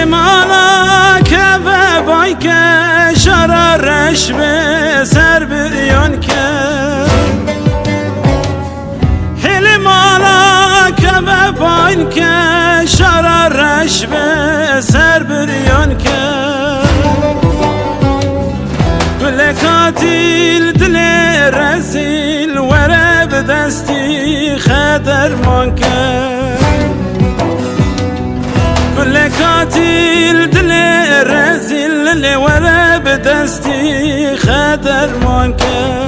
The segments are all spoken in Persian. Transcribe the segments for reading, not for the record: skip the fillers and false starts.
مالا که و بای که شرارش به سر بریان که هل مالا که و بای که شرارش به سر بریان که گل کاتیل دل رزیل وره به دستی خدرمان که گل کاتیل دل رزیل وره به دستی خدرمان که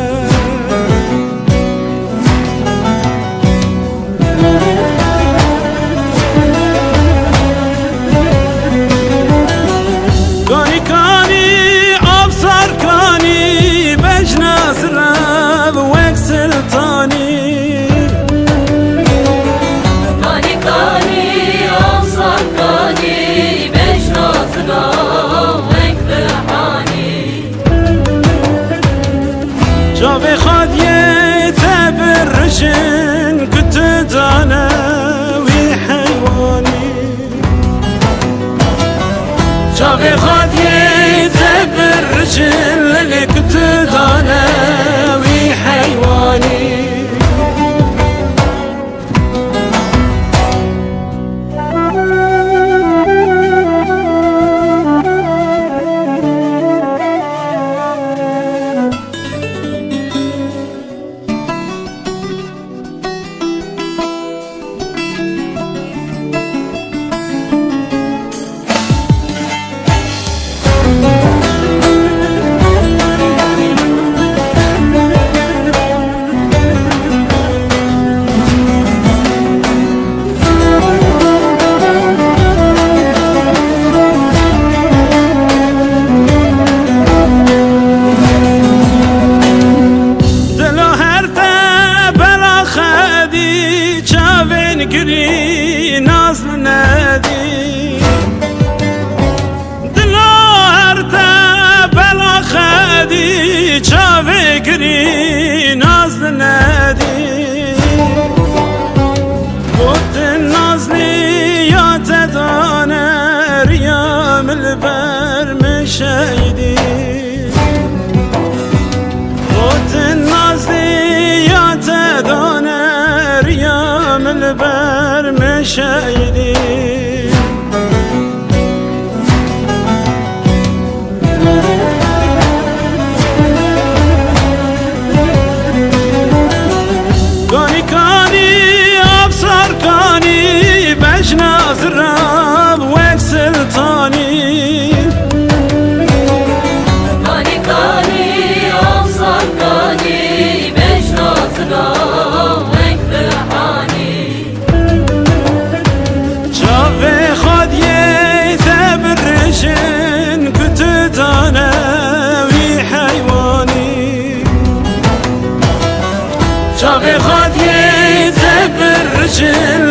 جاوی خود یه تبرشن کت دانه وی حیوانی جاوی خود یه تبرشن کت دانه وی حیوانی گری نازل ندی دلو هر تا بلا خدی چاوه گری نازل ندی بود نازلی یا تدانه ریام البر مشیدی بود نازلی یا تدانه ریام البر مشیدی کانی کانی افسر کانی بجناز راب وک سلطانی کانی کانی افسر کانی بجناز راب وک روحانی جاوی خود یه تبرشن کت دانه وی حیوانی جاوی خود یه تبرشن